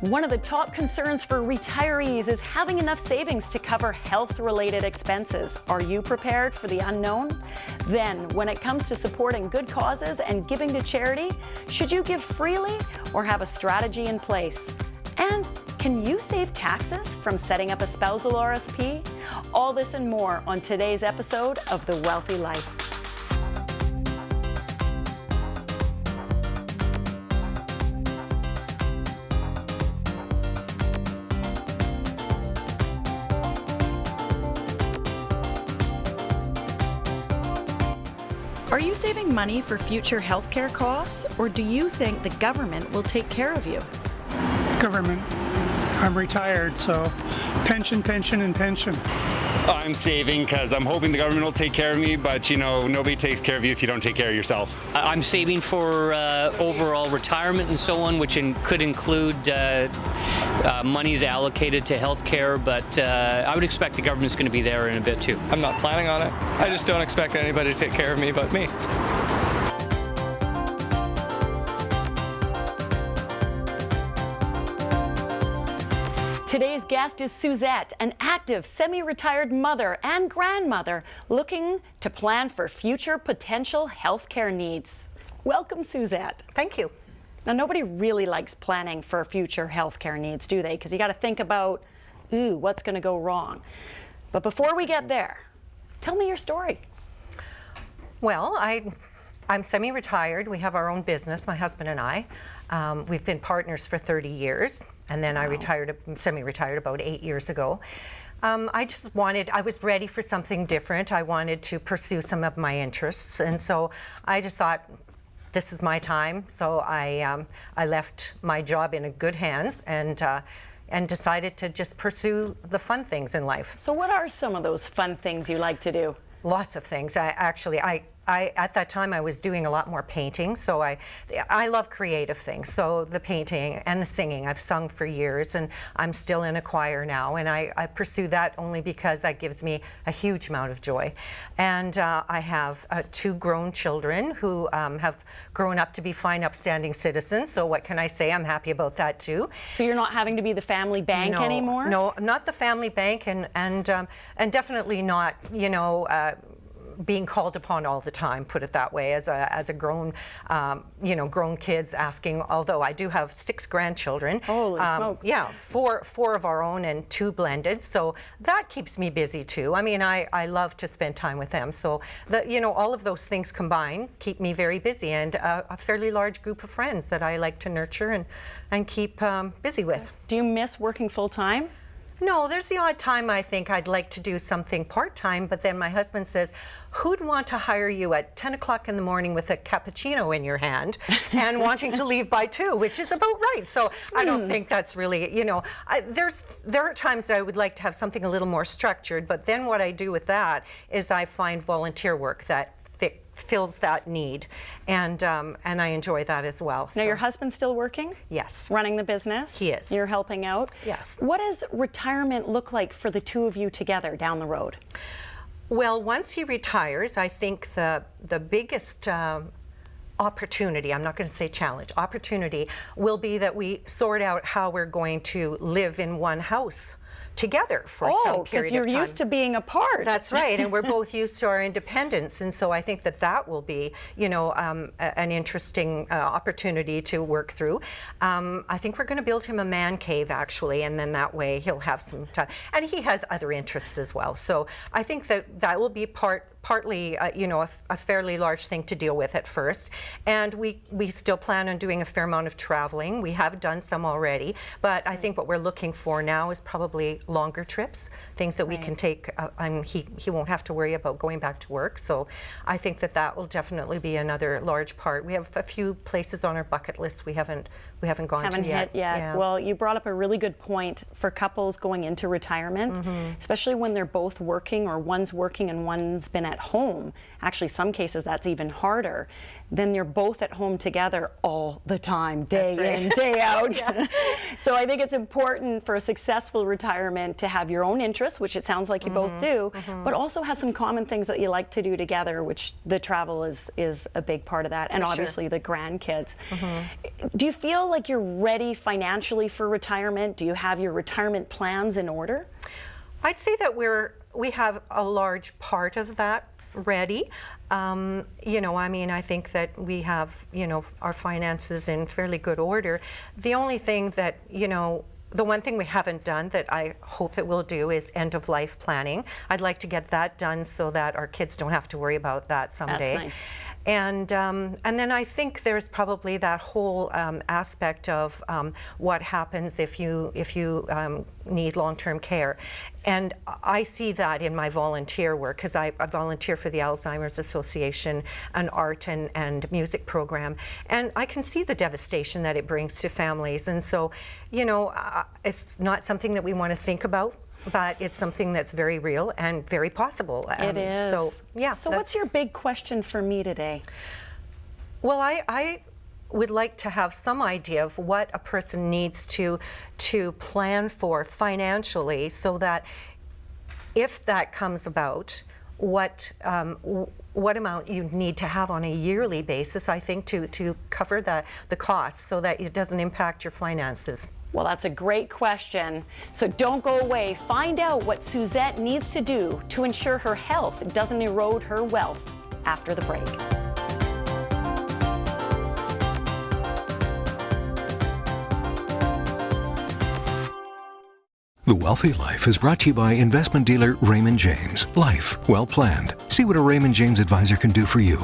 One of the top concerns for retirees is having enough savings to cover health-related expenses. Are you prepared for the unknown? Then, when it comes to supporting good causes and giving to charity, should you give freely or have a strategy in place? And can you save taxes from setting up a spousal RSP? All this and more on today's episode of The Wealthy Life. Are you saving money for future healthcare costs, or do you think the government will take care of you? Government. I'm retired, so pension, and pension. I'm saving because I'm hoping the government will take care of me, but you know, nobody takes care of you if you don't take care of yourself. I'm saving for overall retirement and so on, which could include monies allocated to healthcare, but I would expect the government's going to be there in a bit too. I'm not planning on it. I just don't expect anybody to take care of me but me. Today's guest is Suzette, an active, semi-retired mother and grandmother looking to plan for future potential healthcare needs. Welcome, Suzette. Thank you. Now, nobody really likes planning for future healthcare needs, do they? Because you got to think about, what's going to go wrong? But before we get there, tell me your story. Well, I'm semi-retired. We have our own business, my husband and I. We've been partners for 30 years, and then I semi-retired about 8 years ago. I was ready for something different. I wanted to pursue some of my interests, and so I just thought, this is my time. So I left my job in good hands and decided to just pursue the fun things in life. So what are some of those fun things you like to do? Lots of things. I at that time I was doing a lot more painting, so I love creative things. So the painting and the singing, I've sung for years, and I'm still in a choir now, and I pursue that only because that gives me a huge amount of joy. And I have 2 grown children who have grown up to be fine, upstanding citizens. So what can I say? I'm happy about that too. So you're not having to be the family bank anymore? No, not the family bank, and definitely not, being called upon all the time, put it that way, as a grown, grown kids asking, although I do have 6 grandchildren. Holy smokes. Yeah, four of our own and 2 blended, so that keeps me busy too. I mean, I love to spend time with them, so all of those things combined keep me very busy, and a fairly large group of friends that I like to nurture and keep busy with. Do you miss working full-time? No, there's the odd time I think I'd like to do something part-time, but then my husband says, who'd want to hire you at 10 o'clock in the morning with a cappuccino in your hand and wanting to leave by 2, which is about right. So I don't think that's really, there are times that I would like to have something a little more structured, but then what I do with that is I find volunteer work that fills that need, and I enjoy that as well. Now, your husband's still working? Yes. Running the business? He is. You're helping out? Yes. What does retirement look like for the 2 of you together down the road? Well, once he retires, I think the biggest opportunity, I'm not going to say challenge, opportunity will be that we sort out how we're going to live in one house together for some period of time. Because you're used to being apart. That's right, and we're both used to our independence, and so I think that will be, an interesting opportunity to work through. I think we're going to build him a man cave, actually, and then that way he'll have some time. And he has other interests as well, so I think that will be partly, a fairly large thing to deal with at first. And we still plan on doing a fair amount of traveling. We have done some already, but I think what we're looking for now is probably longer trips, things that we can take, and he won't have to worry about going back to work. So I think that will definitely be another large part. We have a few places on our bucket list we haven't gone to yet. Yeah. Well, you brought up a really good point for couples going into retirement, especially when they're both working, or one's working and one's been at home. Actually, some cases that's even harder. Then they're both at home together all the time, day in, day out. So I think it's important for a successful retirement retirement to have your own interests, which it sounds like you both do, but also have some common things that you like to do together, which the travel is a big part of that, and obviously the grandkids. Do you feel like you're ready financially for retirement? Do you have your retirement plans in order? I'd say that we have a large part of that ready. You know, I mean, I think that we have, you know, our finances in fairly good order. The only thing that, you know, the one thing we haven't done that I hope that we'll do is end-of-life planning. I'd like to get that done so that our kids don't have to worry about that someday. That's nice. And then I think there's probably that whole aspect of what happens if you need long-term care. And I see that in my volunteer work, because I volunteer for the Alzheimer's Association, an art and music program, and I can see the devastation that it brings to families. And so, you know, it's not something that we want to think about, but it's something that's very real and very possible. It is. So, yeah. So what's your big question for me today? Well, I would like to have some idea of what a person needs to plan for financially, so that if that comes about, what amount you need to have on a yearly basis, I think, to cover the costs, so that it doesn't impact your finances. Well, that's a great question. So don't go away. Find out what Suzette needs to do to ensure her health doesn't erode her wealth after the break. The Wealthy Life is brought to you by investment dealer Raymond James. Life well planned. See what a Raymond James advisor can do for you.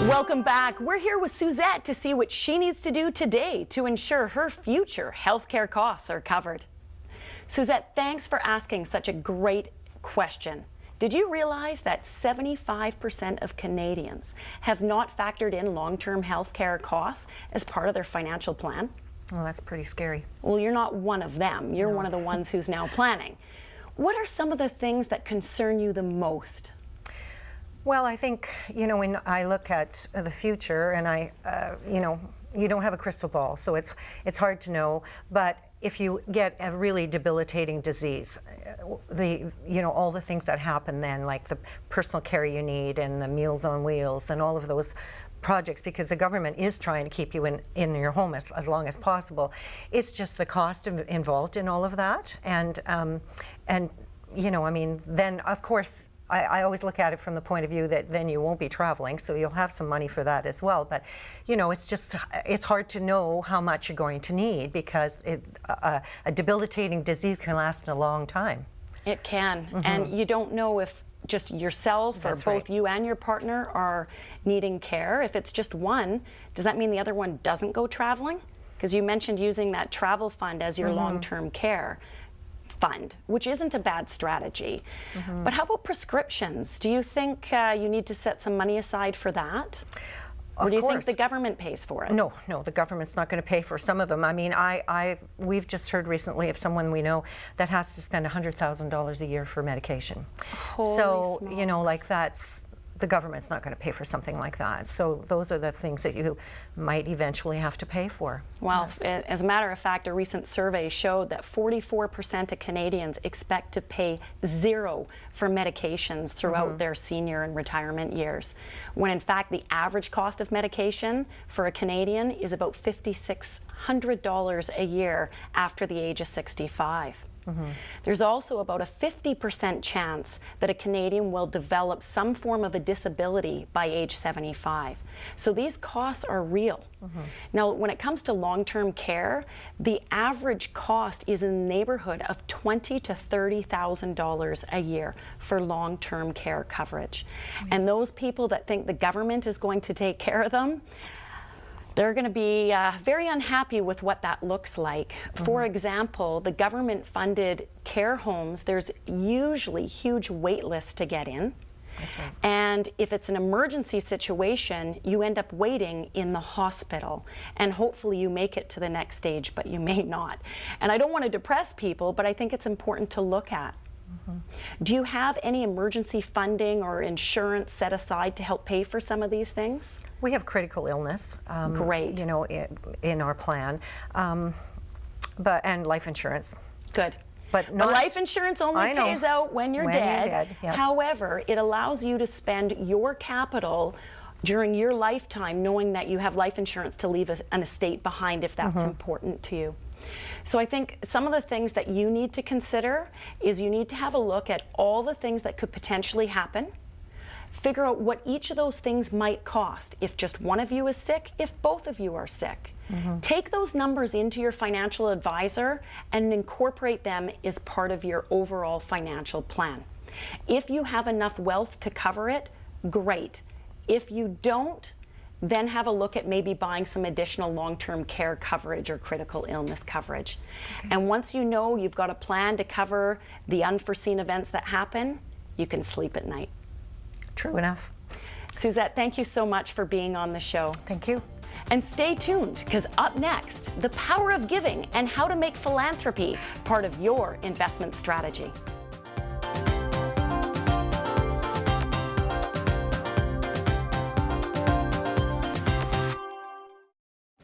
Welcome back. We're here with Suzette to see what she needs to do today to ensure her future healthcare costs are covered. Suzette, thanks for asking such a great question. Did you realize that 75% of Canadians have not factored in long-term healthcare costs as part of their financial plan? Well, that's pretty scary. Well, you're not one of them. You're one of the ones who's now planning. What are some of the things that concern you the most? Well, I think, you know, when I look at the future, and you know, you don't have a crystal ball, so it's hard to know, but if you get a really debilitating disease, you know, all the things that happen then, like the personal care you need and the Meals on Wheels and all of those projects, because the government is trying to keep you in your home as long as possible. It's just the cost involved in all of that. And you know, I mean, then of course, I always look at it from the point of view that then you won't be traveling, so you'll have some money for that as well. But, you know, it's hard to know how much you're going to need, because a debilitating disease can last a long time. It can, and you don't know if just yourself or both you and your partner are needing care. If it's just one, does that mean the other one doesn't go traveling? Because you mentioned using that travel fund as your long-term care fund, which isn't a bad strategy. But how about prescriptions? Do you think you need to set some money aside for that? Or do you think the government pays for it? No, the government's not going to pay for some of them. I mean, we've just heard recently of someone we know that has to spend $100,000 a year for medication. Holy smokes. You know, like the government's not going to pay for something like that. So those are the things that you might eventually have to pay for. Well, as a matter of fact, a recent survey showed that 44% of Canadians expect to pay zero for medications throughout their senior and retirement years, when in fact the average cost of medication for a Canadian is about $5,600 a year after the age of 65. There's also about a 50% chance that a Canadian will develop some form of a disability by age 75. So these costs are real. Now, when it comes to long-term care, the average cost is in the neighborhood of $20,000 to $30,000 a year for long-term care coverage. And those people that think the government is going to take care of them, they're going to be very unhappy with what that looks like. For example, the government-funded care homes, there's usually huge wait lists to get in. That's right. And if it's an emergency situation, you end up waiting in the hospital. And hopefully you make it to the next stage, but you may not. And I don't want to depress people, but I think it's important to look at. Do you have any emergency funding or insurance set aside to help pay for some of these things? We have critical illness, Great. you know, in our plan, and life insurance. Good. But not, life insurance only pays out when you're dead. Yes. However, it allows you to spend your capital during your lifetime knowing that you have life insurance to leave an estate behind if that's important to you. So I think some of the things that you need to consider is you need to have a look at all the things that could potentially happen. Figure out what each of those things might cost. If just one of you is sick, if both of you are sick. Take those numbers into your financial advisor and incorporate them as part of your overall financial plan. If you have enough wealth to cover it, great. If you don't, then have a look at maybe buying some additional long-term care coverage or critical illness coverage. And once you know you've got a plan to cover the unforeseen events that happen, you can sleep at night. True enough. Suzette, thank you so much for being on the show. Thank you. And stay tuned, because up next, the power of giving and how to make philanthropy part of your investment strategy.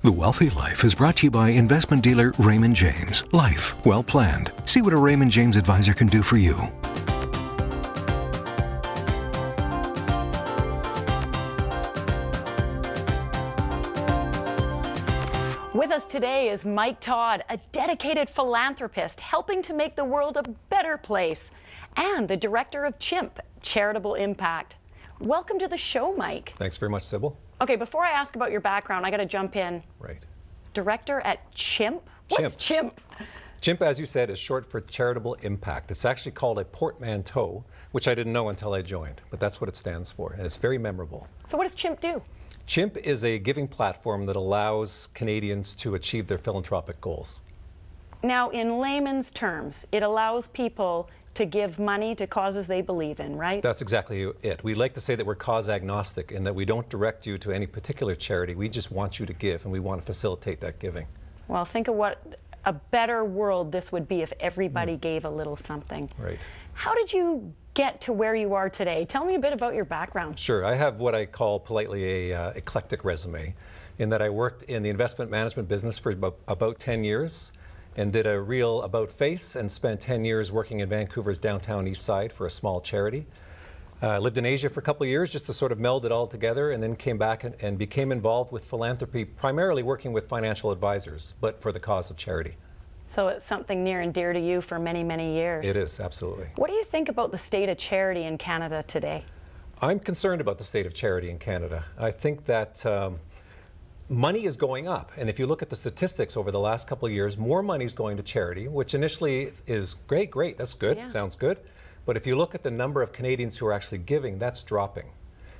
The Wealthy Life is brought to you by investment dealer Raymond James. Life well planned. See what a Raymond James advisor can do for you. With us today is Mike Todd, a dedicated philanthropist helping to make the world a better place, and the director of CHIMP, Charitable Impact. Welcome to the show, Mike. Thanks very much, Sybil. Okay, before I ask about your background, I got to jump in. Right. Director at CHIMP? What's CHIMP? CHIMP, as you said, is short for Charitable Impact. It's actually called a portmanteau, which I didn't know until I joined, but that's what it stands for, and it's very memorable. So what does CHIMP do? CHIMP is a giving platform that allows Canadians to achieve their philanthropic goals. Now, in layman's terms, it allows people to give money to causes they believe in, right? That's exactly it. We like to say that we're cause agnostic and that we don't direct you to any particular charity. We just want you to give, and we want to facilitate that giving. Well, think of what a better world this would be if everybody gave a little something. Right. How did you get to where you are today? Tell me a bit about your background. Sure. I have what I call politely a eclectic resume, in that I worked in the investment management business for about 10 years and did a real about-face and spent 10 years working in Vancouver's downtown east side for a small charity. Lived in Asia for a couple of years just to sort of meld it all together, and then came back and became involved with philanthropy, primarily working with financial advisors, but for the cause of charity. So it's something near and dear to you for many, many years. It is, absolutely. What do you think about the state of charity in Canada today? I'm concerned about the state of charity in Canada. I think that money is going up, and if you look at the statistics over the last couple of years, more money is going to charity, which initially is great, that's good, sounds good. But if you look at the number of Canadians who are actually giving, that's dropping,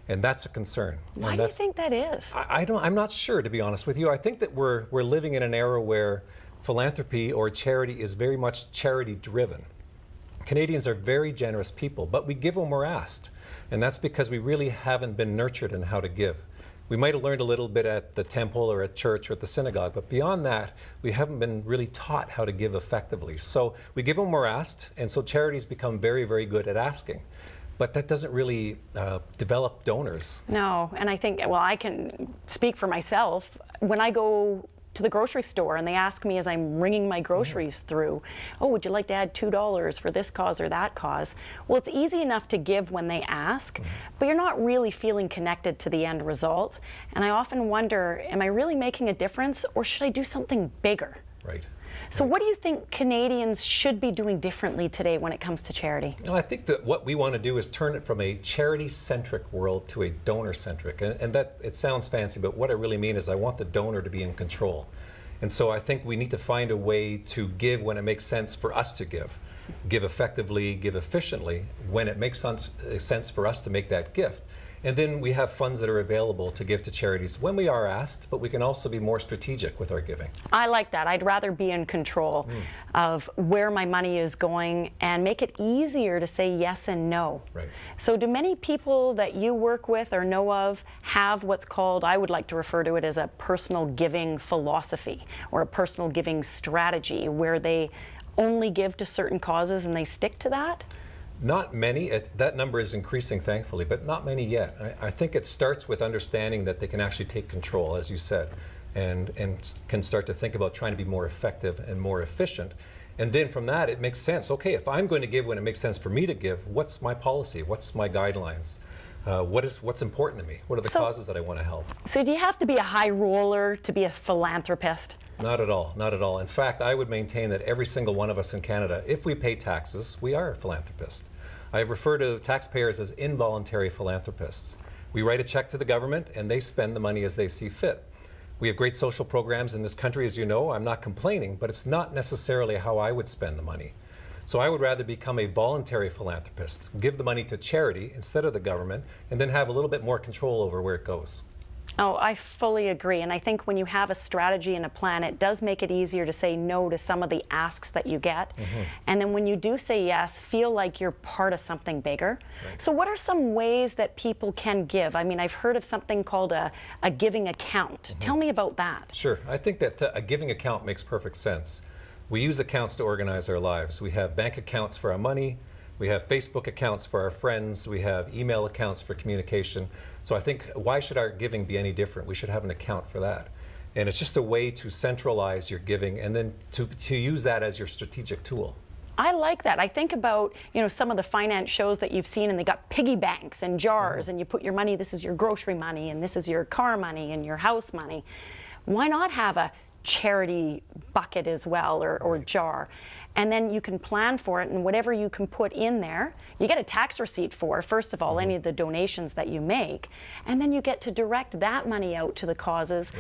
and that's a concern. Why do you think that is? I'm not sure, to be honest with you. I think that we're living in an era where philanthropy or charity is very much charity-driven. Canadians are very generous people, but we give when we're asked, and that's because we really haven't been nurtured in how to give. We might have learned a little bit at the temple or at church or at the synagogue, but beyond that, we haven't been really taught how to give effectively. So we give when we're asked, and so charities become very, very good at asking. But that doesn't really develop donors. No, and I think, well, I can speak for myself. When I go to the grocery store and they ask me as I'm ringing my groceries through, oh, would you like to add $2 for this cause or that cause? Well, it's easy enough to give when they ask, but you're not really feeling connected to the end result. And I often wonder, am I really making a difference, or should I do something bigger? Right. So what do you think Canadians should be doing differently today when it comes to charity? Well, I think that what we want to do is turn it from a charity-centric world to a donor-centric. And that, it sounds fancy, but what I really mean is I want the donor to be in control. And so I think we need to find a way to give when it makes sense for us to give effectively, give efficiently, when it makes sense for us to make that gift. And then we have funds that are available to give to charities when we are asked, but we can also be more strategic with our giving. I like that. I'd rather be in control of where my money is going and make it easier to say yes and no. Right. So do many people that you work with or know of have what's called, I would like to refer to it as a personal giving philosophy or a personal giving strategy, where they only give to certain causes and they stick to that? Not many. That number is increasing, thankfully, but not many yet. I think it starts with understanding that they can actually take control, as you said, and can start to think about trying to be more effective and more efficient. And then from that, it makes sense. Okay, if I'm going to give when it makes sense for me to give, what's my policy? What's my guidelines? What's important to me? What are the causes that I want to help? So do you have to be a high roller to be a philanthropist? Not at all, not at all. In fact, I would maintain that every single one of us in Canada, if we pay taxes, we are a philanthropist. I refer to taxpayers as involuntary philanthropists. We write a check to the government and they spend the money as they see fit. We have great social programs in this country, as you know. I'm not complaining, but it's not necessarily how I would spend the money. So I would rather become a voluntary philanthropist, give the money to charity instead of the government, and then have a little bit more control over where it goes. Oh, I fully agree. And I think when you have a strategy and a plan, it does make it easier to say no to some of the asks that you get. And then when you do say yes, feel like you're part of something bigger. Right. So what are some ways that people can give? I mean, I've heard of something called a giving account. Tell me about that. Sure. I think that a giving account makes perfect sense. We use accounts to organize our lives. We have bank accounts for our money. We have Facebook accounts for our friends. We have email accounts for communication. So I think, why should our giving be any different? We should have an account for that. And it's just a way to centralize your giving and then to use that as your strategic tool. I like that. I think about, you know, some of the finance shows that you've seen and they got piggy banks and jars and you put your money, this is your grocery money and this is your car money and your house money. Why not have a charity bucket as well, or jar? And then you can plan for it, and whatever you can put in there, you get a tax receipt for, first of all, any of the donations that you make, and then you get to direct that money out to the causes,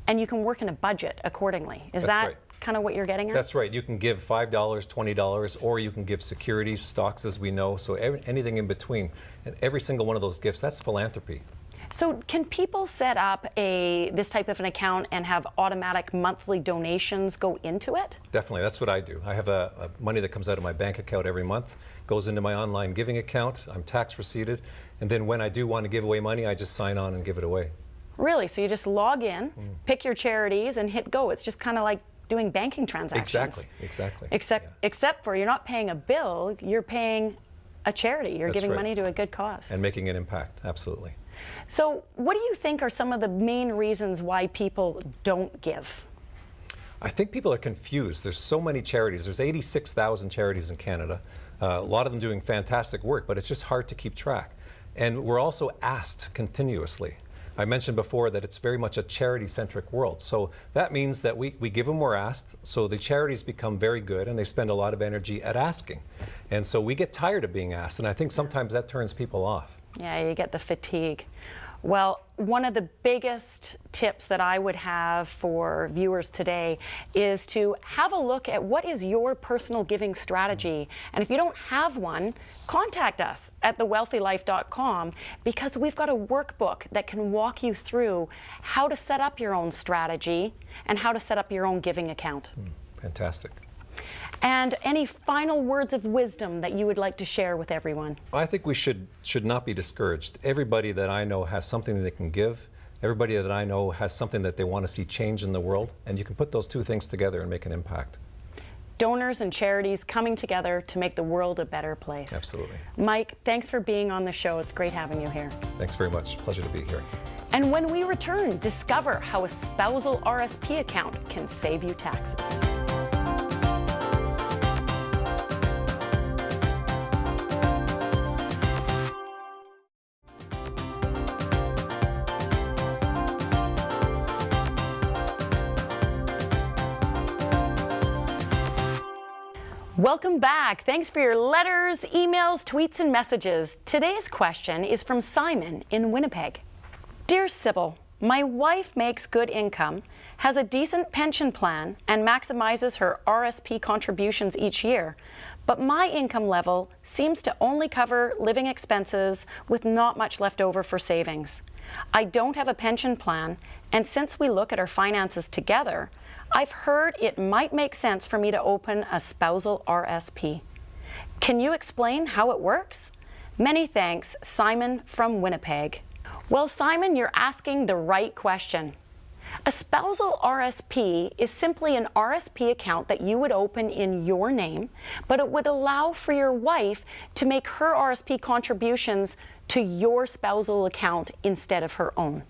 and you can work in a budget accordingly. Is that kind of what you're getting at? That's right. You can give $5, $20, or you can give securities, stocks, as we know, so anything in between. And every single one of those gifts, that's philanthropy. So can people set up this type of an account and have automatic monthly donations go into it? Definitely, that's what I do. I have a money that comes out of my bank account every month, goes into my online giving account, I'm tax receipted, and then when I do want to give away money, I just sign on and give it away. Really? So you just log in, pick your charities, and hit go. It's just kind of like doing banking transactions. Exactly. Except for you're not paying a bill, you're paying a charity. You're giving money to a good cause. And making an impact, absolutely. So what do you think are some of the main reasons why people don't give? I think people are confused. There's so many charities. There's 86,000 charities in Canada. A lot of them doing fantastic work, but it's just hard to keep track. And we're also asked continuously. I mentioned before that it's very much a charity-centric world. So that means that we give them we're asked, so the charities become very good and they spend a lot of energy at asking. And so we get tired of being asked, and I think sometimes that turns people off. Yeah, you get the fatigue. Well, one of the biggest tips that I would have for viewers today is to have a look at what is your personal giving strategy. And if you don't have one, contact us at thewealthylife.com, because we've got a workbook that can walk you through how to set up your own strategy and how to set up your own giving account. Fantastic. And any final words of wisdom that you would like to share with everyone? I think we should not be discouraged. Everybody that I know has something that they can give. Everybody that I know has something that they want to see change in the world. And you can put those two things together and make an impact. Donors and charities coming together to make the world a better place. Absolutely. Mike, thanks for being on the show. It's great having you here. Thanks very much. Pleasure to be here. And when we return, discover how a spousal RSP account can save you taxes. Welcome back. Thanks for your letters, emails, tweets, and messages. Today's question is from Simon in Winnipeg. Dear Sybil, my wife makes good income, has a decent pension plan, and maximizes her RSP contributions each year, but my income level seems to only cover living expenses with not much left over for savings. I don't have a pension plan, and since we look at our finances together, I've heard it might make sense for me to open a spousal RSP. Can you explain how it works? Many thanks, Simon from Winnipeg. Well, Simon, you're asking the right question. A spousal RSP is simply an RSP account that you would open in your name, but it would allow for your wife to make her RSP contributions to your spousal account instead of her own.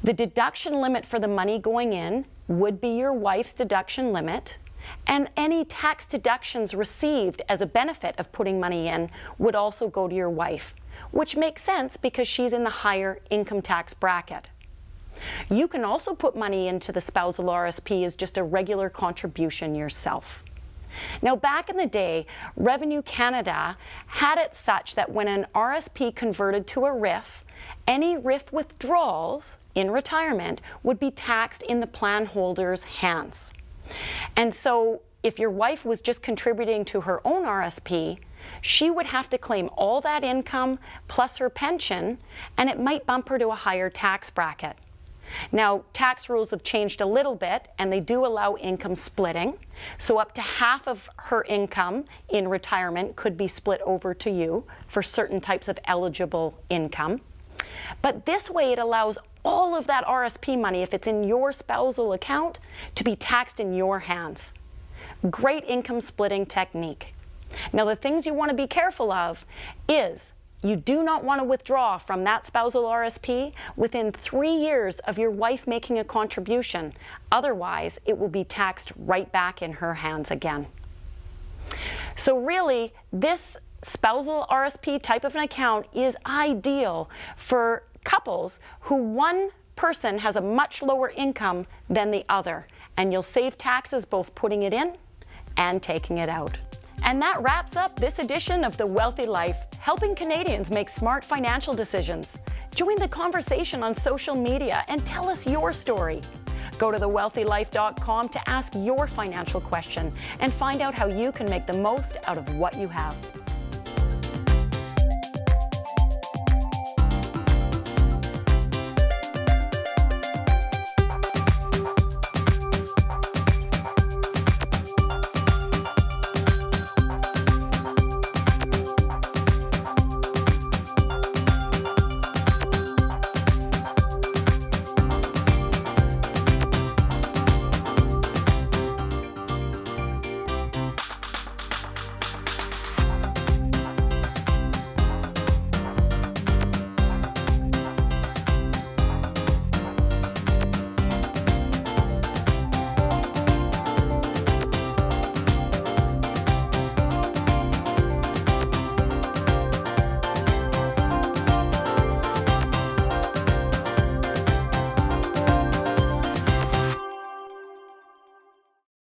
The deduction limit for the money going in would be your wife's deduction limit, and any tax deductions received as a benefit of putting money in would also go to your wife, which makes sense because she's in the higher income tax bracket. You can also put money into the spousal RSP as just a regular contribution yourself. Now, back in the day, Revenue Canada had it such that when an RSP converted to a RIF, any RIF withdrawals in retirement would be taxed in the plan holder's hands. And so if your wife was just contributing to her own RSP, she would have to claim all that income plus her pension, and it might bump her to a higher tax bracket. Now, tax rules have changed a little bit, and they do allow income splitting. So up to half of her income in retirement could be split over to you for certain types of eligible income. But this way it allows all of that RSP money, if it's in your spousal account, to be taxed in your hands. Great income splitting technique. Now, the things you want to be careful of is you do not want to withdraw from that spousal RSP within 3 years of your wife making a contribution. Otherwise, it will be taxed right back in her hands again. So really, this spousal RSP type of an account is ideal for couples who one person has a much lower income than the other, and you'll save taxes both putting it in and taking it out. And that wraps up this edition of The Wealthy Life, helping Canadians make smart financial decisions. Join the conversation on social media and tell us your story. Go to thewealthylife.com to ask your financial question and find out how you can make the most out of what you have.